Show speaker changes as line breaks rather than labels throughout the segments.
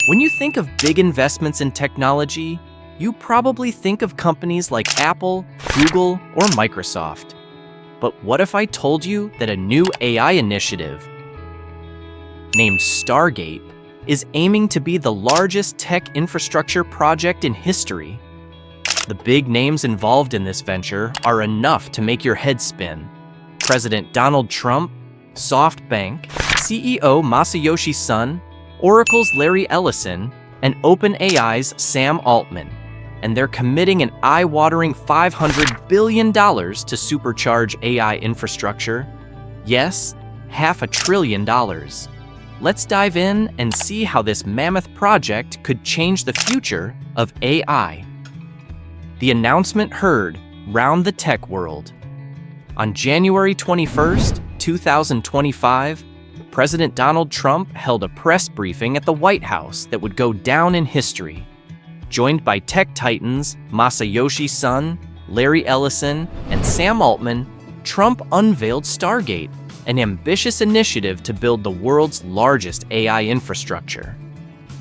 When you think of big investments in technology, you probably think of companies like Apple, Google, or Microsoft. But what if I told you that a new AI initiative named STARGATE is aiming to be the largest tech infrastructure project in history? The big names involved in this venture are enough to make your head spin. President Donald Trump, SoftBank, CEO Masayoshi Son, Oracle's Larry Ellison, and OpenAI's Sam Altman. And they're committing an eye-watering $500 billion to supercharge AI infrastructure. Yes, $500 billion. Let's dive in and see how this mammoth project could change the future of AI. The announcement heard round the tech world. On January 21st, 2025, President Donald Trump held a press briefing at the White House that would go down in history. Joined by tech titans Masayoshi Son, Larry Ellison, and Sam Altman, Trump unveiled STARGATE, an ambitious initiative to build the world's largest AI infrastructure.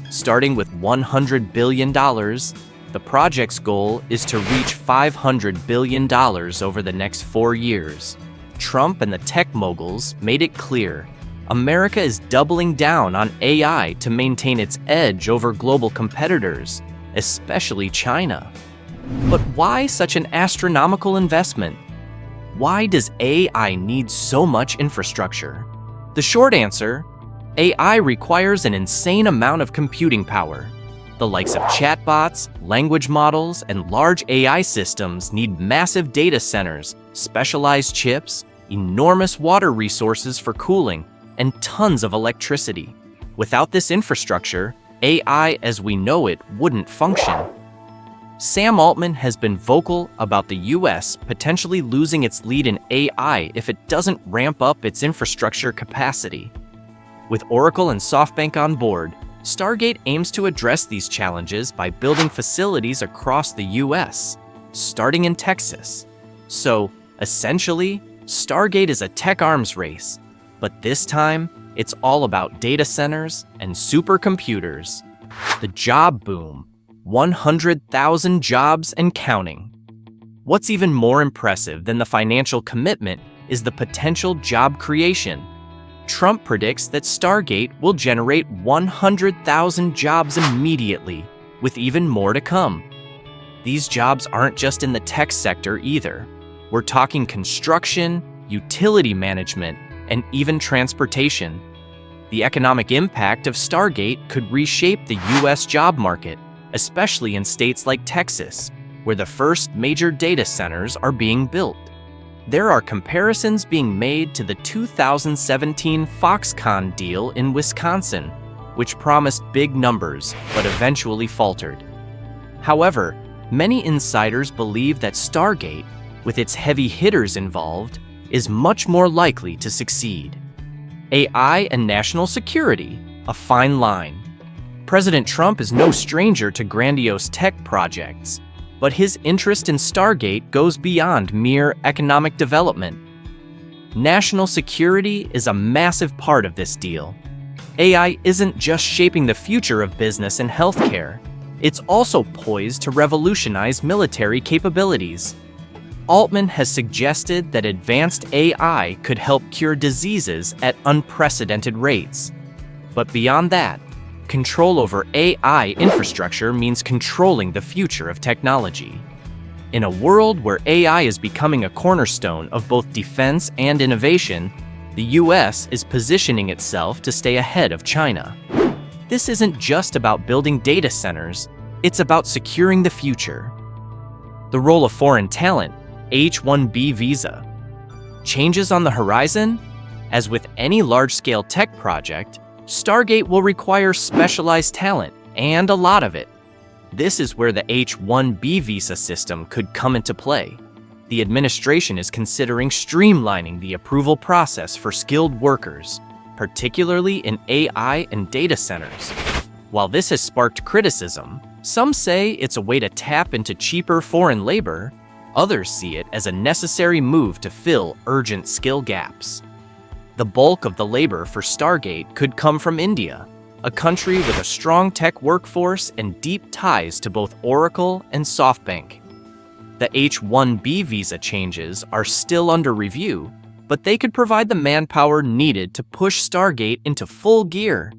Starting with $100 billion, the project's goal is to reach $500 billion over the next 4 years. Trump and the tech moguls made it clear America is doubling down on AI to maintain its edge over global competitors, especially China. But why such an astronomical investment? Why does AI need so much infrastructure? The short answer, AI requires an insane amount of computing power. The likes of chatbots, language models, and large AI systems need massive data centers, specialized chips, enormous water resources for cooling, and tons of electricity. Without this infrastructure, AI as we know it wouldn't function. Sam Altman has been vocal about the US potentially losing its lead in AI if it doesn't ramp up its infrastructure capacity. With Oracle and SoftBank on board, STARGATE aims to address these challenges by building facilities across the US, starting in Texas. So, essentially, STARGATE is a tech arms race, but this time, it's all about data centers and supercomputers. The job boom, 100,000 jobs and counting. What's even more impressive than the financial commitment is the potential job creation. Trump predicts that STARGATE will generate 100,000 jobs immediately, with even more to come. These jobs aren't just in the tech sector either. We're talking construction, utility management, and even transportation. The economic impact of STARGATE could reshape the US job market, especially in states like Texas, where the first major data centers are being built. There are comparisons being made to the 2017 Foxconn deal in Wisconsin, which promised big numbers but eventually faltered. However, many insiders believe that STARGATE, with its heavy hitters involved, is much more likely to succeed. AI and national security, a fine line. President Trump is no stranger to grandiose tech projects, but his interest in STARGATE goes beyond mere economic development. National security is a massive part of this deal. AI isn't just shaping the future of business and healthcare, it's also poised to revolutionize military capabilities. Altman has suggested that advanced AI could help cure diseases at unprecedented rates. But beyond that, control over AI infrastructure means controlling the future of technology. In a world where AI is becoming a cornerstone of both defense and innovation, the US is positioning itself to stay ahead of China. This isn't just about building data centers, it's about securing the future. The role of foreign talent, H-1B visa. Changes on the horizon? As with any large-scale tech project, STARGATE will require specialized talent, and a lot of it. This is where the H-1B visa system could come into play. The administration is considering streamlining the approval process for skilled workers, particularly in AI and data centers. While this has sparked criticism, some say it's a way to tap into cheaper foreign labor. Others see it as a necessary move to fill urgent skill gaps. The bulk of the labor for STARGATE could come from India, a country with a strong tech workforce and deep ties to both Oracle and SoftBank. The H-1B visa changes are still under review, but they could provide the manpower needed to push Stargate into full gear.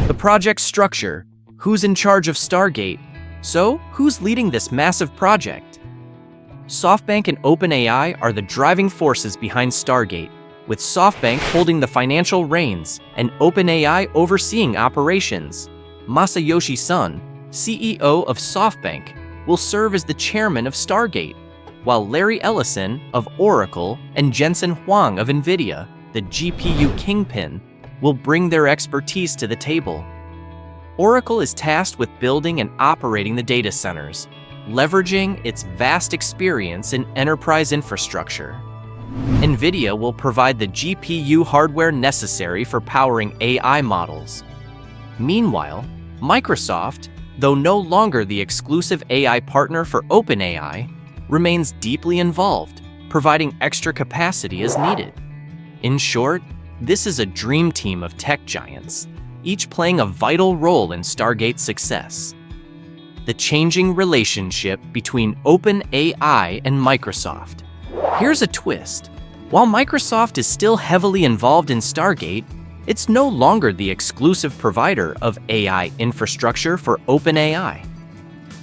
The project structure: who's in charge of Stargate? So, who's leading this massive project? SoftBank and OpenAI are the driving forces behind Stargate, with SoftBank holding the financial reins and OpenAI overseeing operations. Masayoshi Son, CEO of SoftBank, will serve as the chairman of Stargate, while Larry Ellison of Oracle and Jensen Huang of NVIDIA, the GPU kingpin, will bring their expertise to the table. Oracle is tasked with building and operating the data centers, leveraging its vast experience in enterprise infrastructure. NVIDIA will provide the GPU hardware necessary for powering AI models. Meanwhile, Microsoft, though no longer the exclusive AI partner for OpenAI, remains deeply involved, providing extra capacity as needed. In short, this is a dream team of tech giants, each playing a vital role in Stargate's success. The changing relationship between OpenAI and Microsoft. Here's a twist. While Microsoft is still heavily involved in Stargate, it's no longer the exclusive provider of AI infrastructure for OpenAI.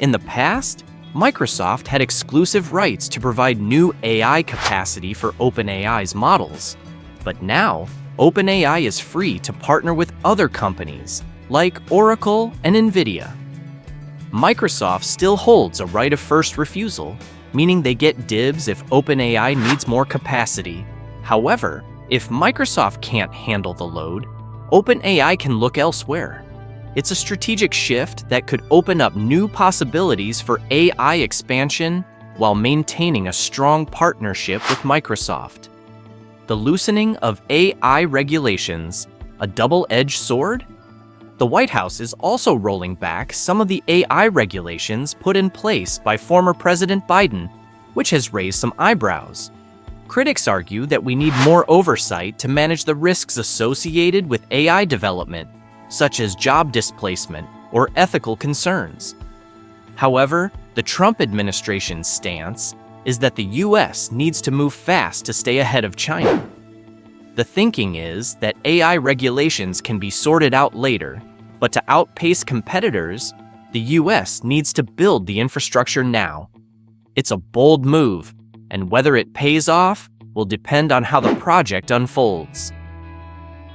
In the past, Microsoft had exclusive rights to provide new AI capacity for OpenAI's models. But now, OpenAI is free to partner with other companies, like Oracle and NVIDIA. Microsoft still holds a right of first refusal, meaning they get dibs if OpenAI needs more capacity. However, if Microsoft can't handle the load, OpenAI can look elsewhere. It's a strategic shift that could open up new possibilities for AI expansion while maintaining a strong partnership with Microsoft. The loosening of AI regulations, a double-edged sword? The White House is also rolling back some of the AI regulations put in place by former President Biden, which has raised some eyebrows. Critics argue that we need more oversight to manage the risks associated with AI development, such as job displacement or ethical concerns. However, the Trump administration's stance is that the US needs to move fast to stay ahead of China. The thinking is that AI regulations can be sorted out later, but to outpace competitors, the US needs to build the infrastructure now. It's a bold move, and whether it pays off will depend on how the project unfolds.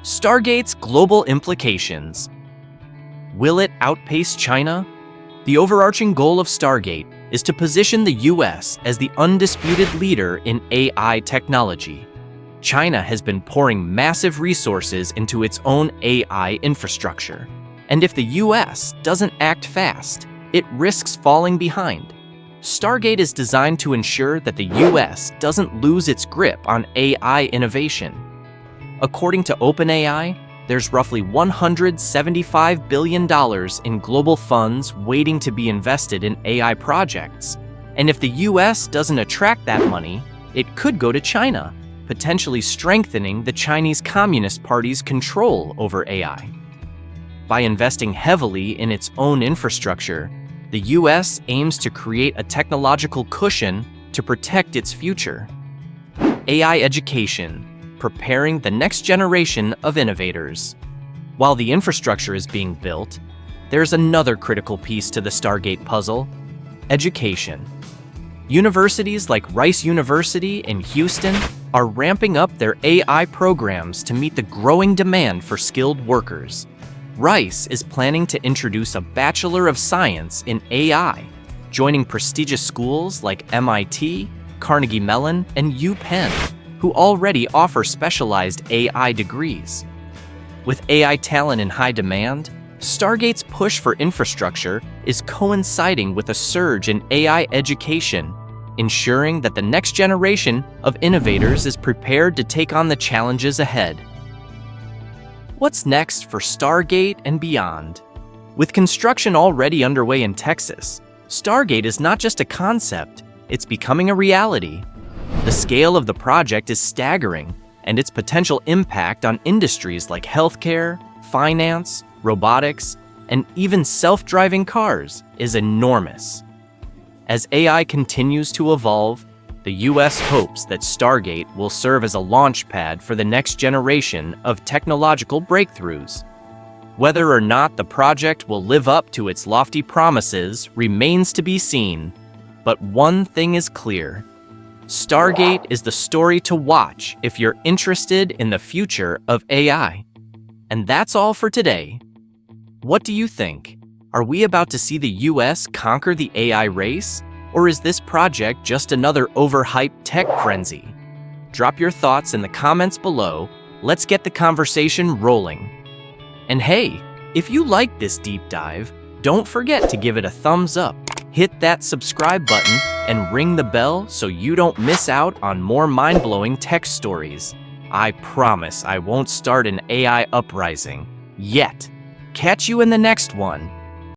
Stargate's global implications. Will it outpace China? The overarching goal of Stargate is to position the US as the undisputed leader in AI technology. China has been pouring massive resources into its own AI infrastructure, and if the US doesn't act fast, it risks falling behind. Stargate is designed to ensure that the US doesn't lose its grip on AI innovation. According to OpenAI, there's roughly $175 billion in global funds waiting to be invested in AI projects. And if the US doesn't attract that money, it could go to China, potentially strengthening the Chinese Communist Party's control over AI. By investing heavily in its own infrastructure, the US aims to create a technological cushion to protect its future. AI education, preparing the next generation of innovators. While the infrastructure is being built, there's another critical piece to the Stargate puzzle: education. Universities like Rice University in Houston are ramping up their AI programs to meet the growing demand for skilled workers. Rice is planning to introduce a Bachelor of Science in AI, joining prestigious schools like MIT, Carnegie Mellon, and UPenn, who already offer specialized AI degrees. With AI talent in high demand, Stargate's push for infrastructure is coinciding with a surge in AI education, ensuring that the next generation of innovators is prepared to take on the challenges ahead. What's next for Stargate and beyond? With construction already underway in Texas, Stargate is not just a concept, it's becoming a reality. The scale of the project is staggering, and its potential impact on industries like healthcare, finance, robotics, and even self-driving cars is enormous. As AI continues to evolve, the US hopes that STARGATE will serve as a launchpad for the next generation of technological breakthroughs. Whether or not the project will live up to its lofty promises remains to be seen, but one thing is clear. STARGATE is the story to watch if you're interested in the future of AI. And that's all for today. What do you think? Are we about to see the US conquer the AI race? Or is this project just another overhyped tech frenzy? Drop your thoughts in the comments below. Let's get the conversation rolling. And hey, if you like this deep dive, don't forget to give it a thumbs up, hit that subscribe button, and ring the bell so you don't miss out on more mind-blowing tech stories. I promise I won't start an AI uprising. Yet. Catch you in the next one.